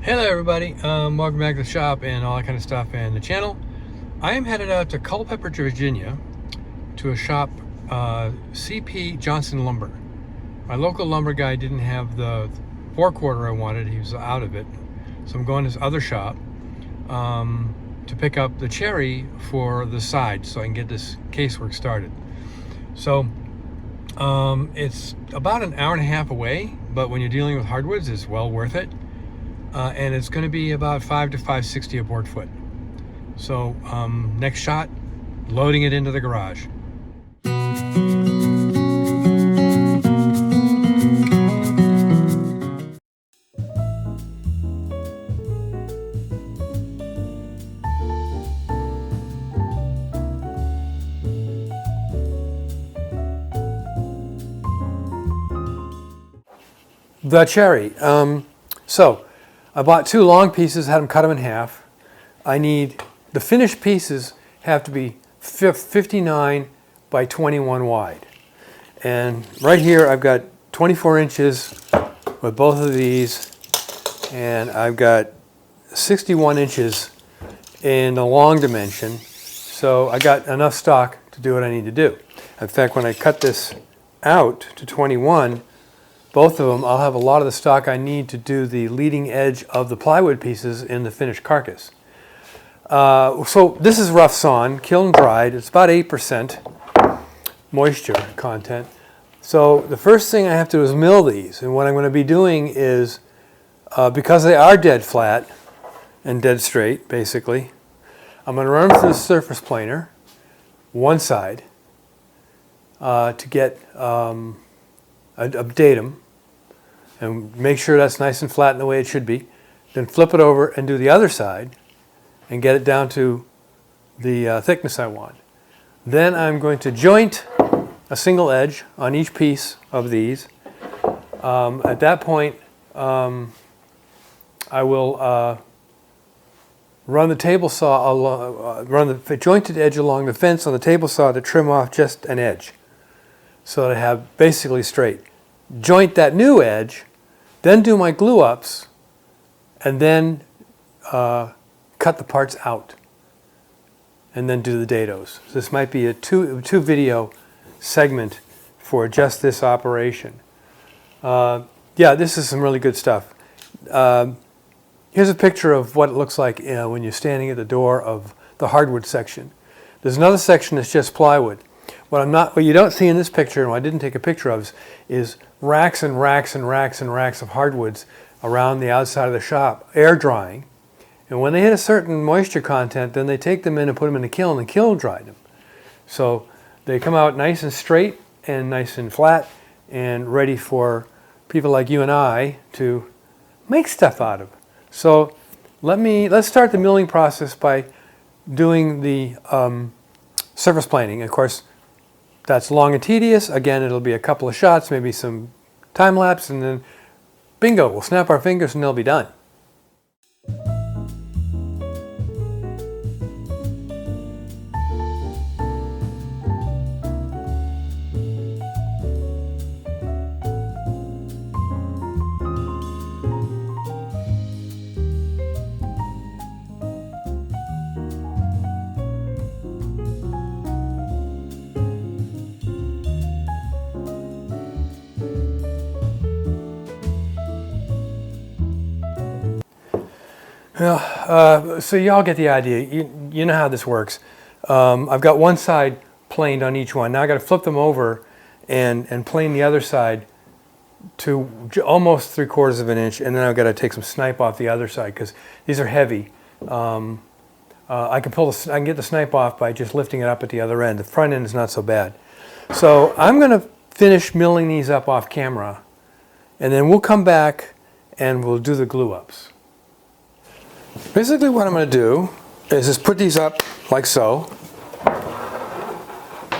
Hello everybody, welcome back to the shop and all that kind of stuff and the channel. I am headed out to Culpeper, Virginia to a shop, CP Johnson Lumber. My local lumber guy didn't have the 4-quarter I wanted, he was out of it. So I'm going to this other shop to pick up the cherry for the side so I can get this casework started. So it's about an hour and a half away, but when you're dealing with hardwoods, it's well worth it. And it's going to be about 5 to 560 a board foot. So next shot, loading it into the garage. The cherry. So I bought 2 long pieces, had them cut them in half. I need, the finished pieces have to be 59 by 21 wide. And right here I've got 24 inches with both of these, and I've got 61 inches in the long dimension. So I got enough stock to do what I need to do. In fact, when I cut this out to 21, both of them, I'll have a lot of the stock I need to do the leading edge of the plywood pieces in the finished carcass. So this is rough sawn, kiln dried. It's about 8% moisture content. So the first thing I have to do is mill these. And what I'm going to be doing is, because they are dead flat and dead straight, basically, I'm going to run them through the surface planer, one side, to get update them and make sure that's nice and flat in the way it should be. Then flip it over and do the other side and get it down to the thickness I want. Then I'm going to joint a single edge on each piece of these. At that point, I will run the table saw run the jointed edge along the fence on the table saw to trim off just an edge, so that I have basically straight. Joint that new edge, then do my glue ups, and then cut the parts out, and then do the dados. So this might be a two video segment for just this operation. Yeah, this is some really good stuff. Here's a picture of what it looks like when you're standing at the door of the hardwood section. There's another section that's just plywood. What you don't see in this picture, and what I didn't take a picture of, is racks and racks and racks and racks of hardwoods around the outside of the shop, air drying. And when they hit a certain moisture content, then they take them in and put them in the kiln and kiln dry them. So they come out nice and straight and nice and flat and ready for people like you and I to make stuff out of. So let's start the milling process by doing the surface planing. Of course, that's long and tedious. Again, it'll be a couple of shots, maybe some time lapse, and then bingo, we'll snap our fingers and they'll be done. Well, so y'all get the idea. You know how this works. I've got one side planed on each one. Now I've got to flip them over and plane the other side to almost 3/4 of an inch, and then I've got to take some snipe off the other side because these are heavy. I can get the snipe off by just lifting it up at the other end. The front end is not so bad. So I'm going to finish milling these up off camera, and then we'll come back and we'll do the glue ups. Basically what I'm going to do is just put these up like so,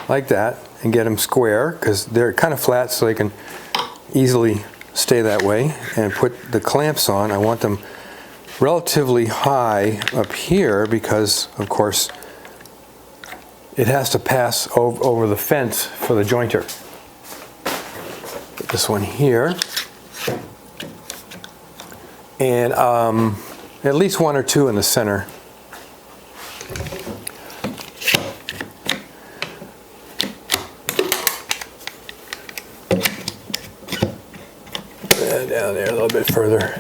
like that, and get them square because they're kind of flat so they can easily stay that way, and put the clamps on. I want them relatively high up here because, of course, it has to pass over the fence for the jointer. Get this one here. and at least 1 or 2 in the center. And down there a little bit further.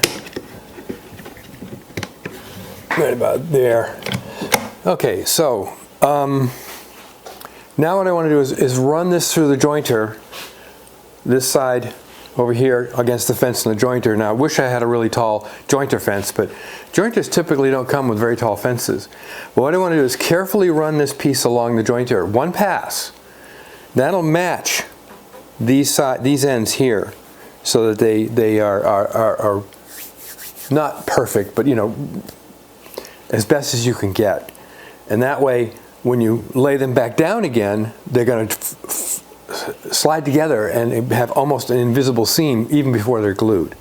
Right about there. Okay, so now what I want to do is run this through the jointer, this side over here against the fence in the jointer. Now I wish I had a really tall jointer fence, but jointers typically don't come with very tall fences. But what I want to do is carefully run this piece along the jointer, one pass. That'll match these ends here, so that they are not perfect, but you know, as best as you can get. And that way, when you lay them back down again, they're going to slide together and have almost an invisible seam even before they're glued.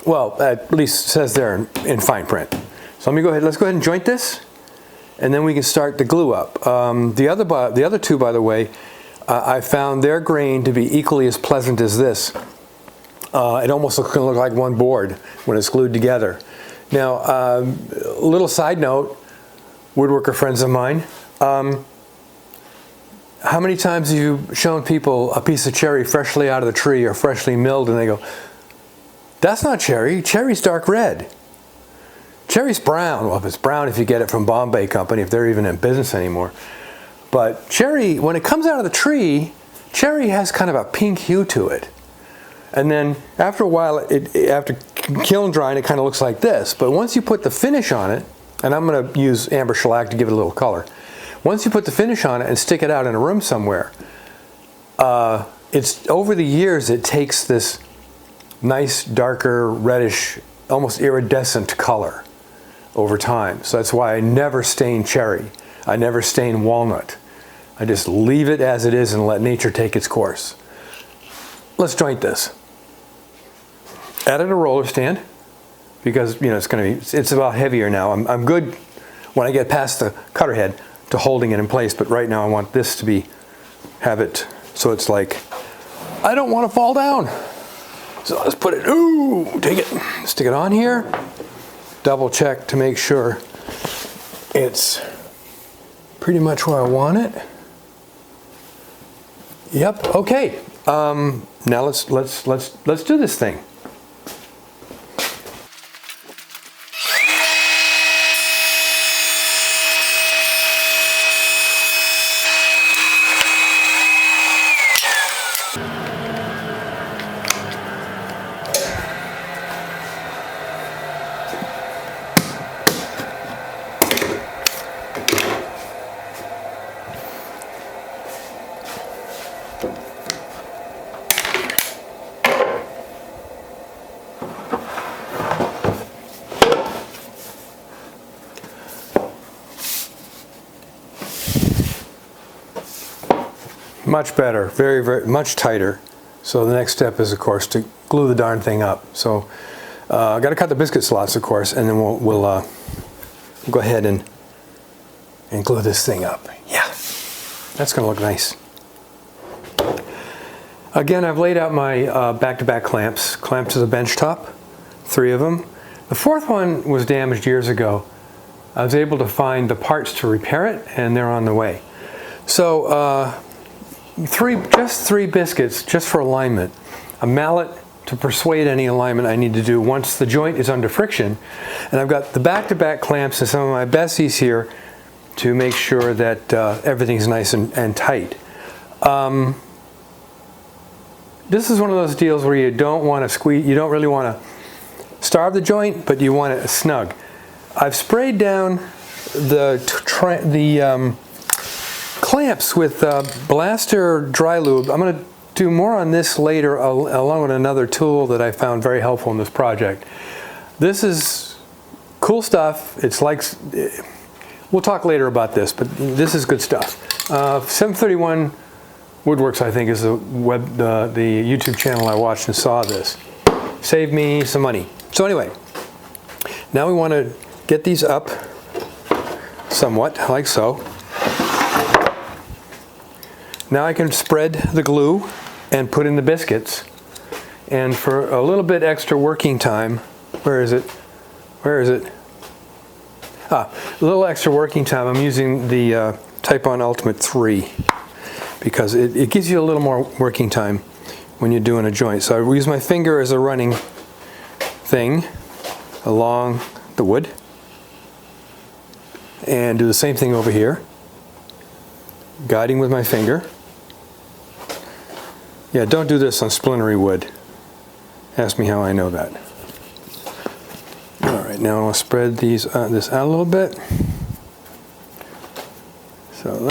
Well, at least it says there in fine print. So let's go ahead and joint this, and then we can start the glue up. The other two, by the way, I found their grain to be equally as pleasant as this. It almost can look like one board when it's glued together. Now, a little side note, woodworker friends of mine, how many times have you shown people a piece of cherry freshly out of the tree or freshly milled, and they go, that's not cherry, cherry's dark red. Cherry's brown. Well, if it's brown, if you get it from Bombay Company, if they're even in business anymore. But cherry, when it comes out of the tree, cherry has kind of a pink hue to it. And then after a while, after kiln drying, it kind of looks like this. But once you put the finish on it, and I'm going to use amber shellac to give it a little color. Once you put the finish on it and stick it out in a room somewhere, it's over the years it takes this nice darker reddish, almost iridescent color over time. So that's why I never stain cherry. I never stain walnut. I just leave it as it is and let nature take its course. Let's joint this. Added a roller stand because you know it's about heavier now. I'm good when I get past the cutter head to holding it in place, but right now I want this to have it so it's like I don't want to fall down. So let's put it. Take it, stick it on here. Double check to make sure it's pretty much where I want it. Yep. Okay. Now let's do this thing. Much better, very, very much tighter. So the next step is, of course, to glue the darn thing up. So I got to cut the biscuit slots, of course, and then we'll go ahead and glue this thing up. Yeah, that's going to look nice. Again, I've laid out my back-to-back clamps, clamped to the bench top, 3 of them. The 4th one was damaged years ago. I was able to find the parts to repair it, and they're on the way. So just three biscuits just for alignment, a mallet to persuade any alignment I need to do once the joint is under friction, and I've got the back-to-back clamps and some of my bessies here to make sure that everything's nice and tight. This is one of those deals where you don't want to squeeze, you don't really want to starve the joint, but you want it snug. I've sprayed down the clamps with Blaster dry lube. I'm going to do more on this later along with another tool that I found very helpful in this project. This is cool stuff. It's like, we'll talk later about this, but this is good stuff. 731 Woodworks, I think, is the YouTube channel I watched and saw this. Saved me some money. So anyway, now we want to get these up somewhat, like so. Now I can spread the glue and put in the biscuits. And for a little bit extra working time, Where is it? Where is it? A little extra working time. I'm using the Type-On Ultimate 3 because it gives you a little more working time when you're doing a joint. So I use my finger as a running thing along the wood and do the same thing over here, guiding with my finger. Yeah, don't do this on splintery wood. Ask me how I know that. All right, now I want to spread this out a little bit. So.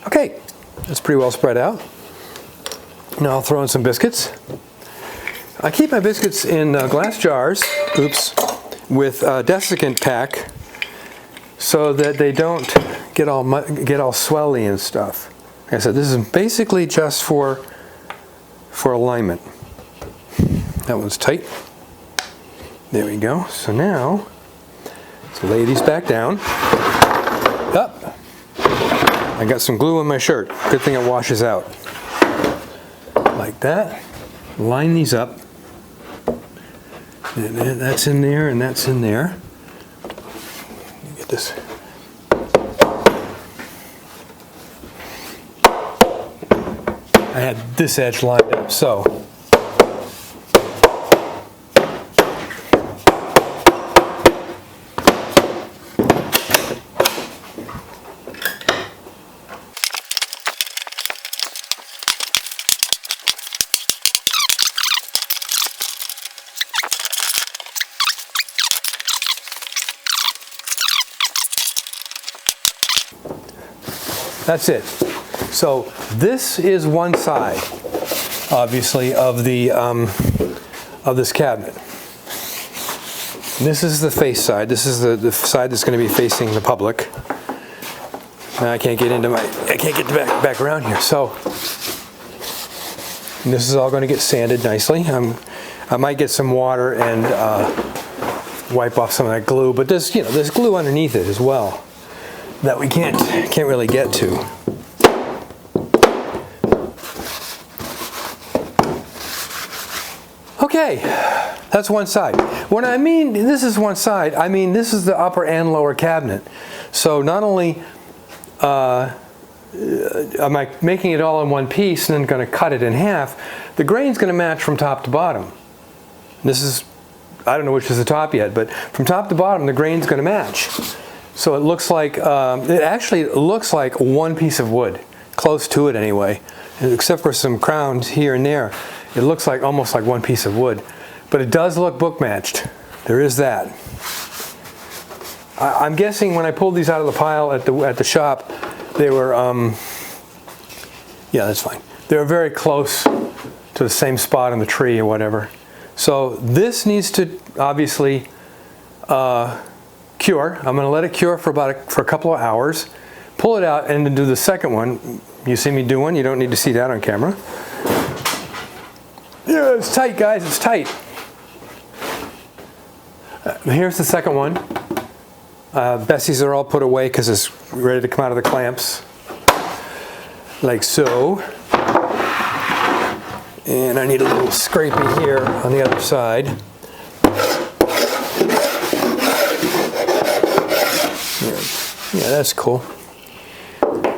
Okay, that's pretty well spread out. Now I'll throw in some biscuits. I keep my biscuits in glass jars, oops, with desiccant pack so that they don't get all swelly and stuff. Like I said, this is basically just for alignment. That one's tight. There we go. So now, let's lay these back down. Up. I got some glue on my shirt. Good thing it washes out. Like that. Line these up. And that's in there and that's in there. Let me get this. I had this edge lined up, so. That's it. So this is one side, obviously, of the of this cabinet. This is the face side. This is the side that's going to be facing the public. Now I can't get back around here. So this is all going to get sanded nicely. I might get some water and wipe off some of that glue, but there's glue underneath it as well that we can't really get to. Okay, that's one side. When I mean this is one side, I mean this is the upper and lower cabinet. So not only am I making it all in one piece and then going to cut it in half, the grain's going to match from top to bottom. This is, I don't know which is the top yet, but from top to bottom the grain's going to match. So it looks like, it actually looks like one piece of wood, close to it anyway, except for some crowns here and there. It looks like almost like one piece of wood, but it does look book matched. There is that. I'm guessing when I pulled these out of the pile at the shop, they were, yeah, that's fine. They were very close to the same spot on the tree or whatever. So this needs to obviously cure. I'm going to let it cure for a couple of hours, pull it out, and then do the second one. You see me do one. You don't need to see that on camera. Yeah, it's tight, guys. It's tight. Here's the second one. Bessie's are all put away because it's ready to come out of the clamps, like so. And I need a little scraping here on the other side. Yeah, that's cool.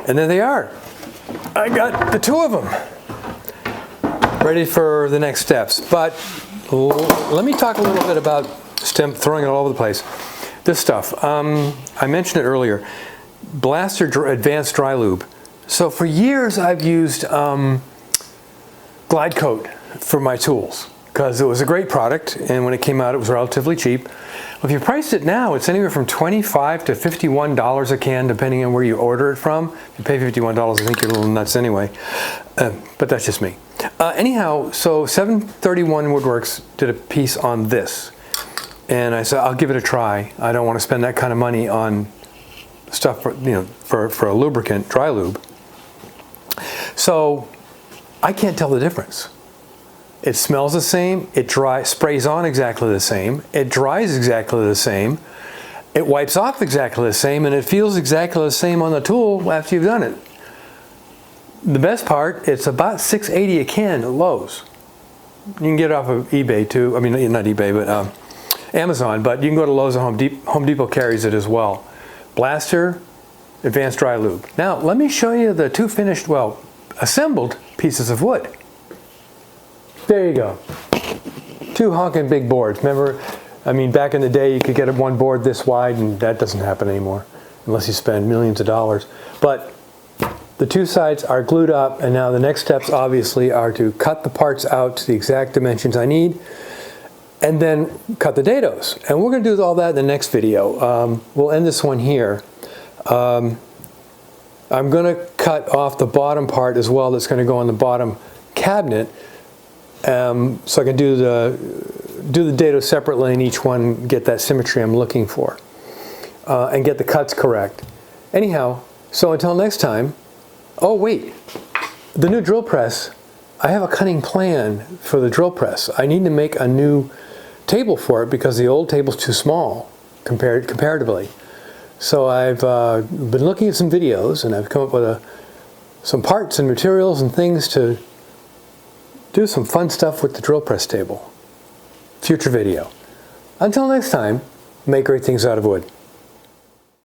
And there they are. I got the two of them ready for the next steps. But let me talk a little bit about throwing it all over the place. This stuff, I mentioned it earlier, Blaster Advanced Dry Lube. So for years I've used Glide Coat for my tools because it was a great product, and when it came out it was relatively cheap. If you price it now, it's anywhere from $25 to $51 a can, depending on where you order it from. If you pay $51, I think you're a little nuts anyway, but that's just me. Anyhow, so 731 Woodworks did a piece on this, and I said I'll give it a try. I don't want to spend that kind of money on stuff for a lubricant, dry lube. So I can't tell the difference. It smells the same, it sprays on exactly the same, it dries exactly the same, it wipes off exactly the same, and it feels exactly the same on the tool after you've done it. the best part, it's about $6.80 a can at Lowe's. You can get it off of eBay too. I mean, not eBay, but Amazon. But you can go to Lowe's and Home Depot. Home Depot carries it as well. Blaster, advanced dry lube. Now, let me show you the two finished, well, assembled pieces of wood. There you go. Two honking big boards. Remember, I mean, back in the day, you could get one board this wide, and that doesn't happen anymore, unless you spend millions of dollars. But the two sides are glued up, and now the next steps, obviously, are to cut the parts out to the exact dimensions I need, and then cut the dados. And we're going to do all that in the next video. We'll end this one here. I'm going to cut off the bottom part as well that's going to go on the bottom cabinet, so I can do the dado separately and each one get that symmetry I'm looking for, and get the cuts correct. Anyhow, so until next time. Oh wait, the new drill press, I have a cutting plan for the drill press. I need to make a new table for it because the old table's too small comparatively. So I've been looking at some videos, and I've come up with some parts and materials and things to do some fun stuff with the drill press table. Future video. Until next time, make great things out of wood.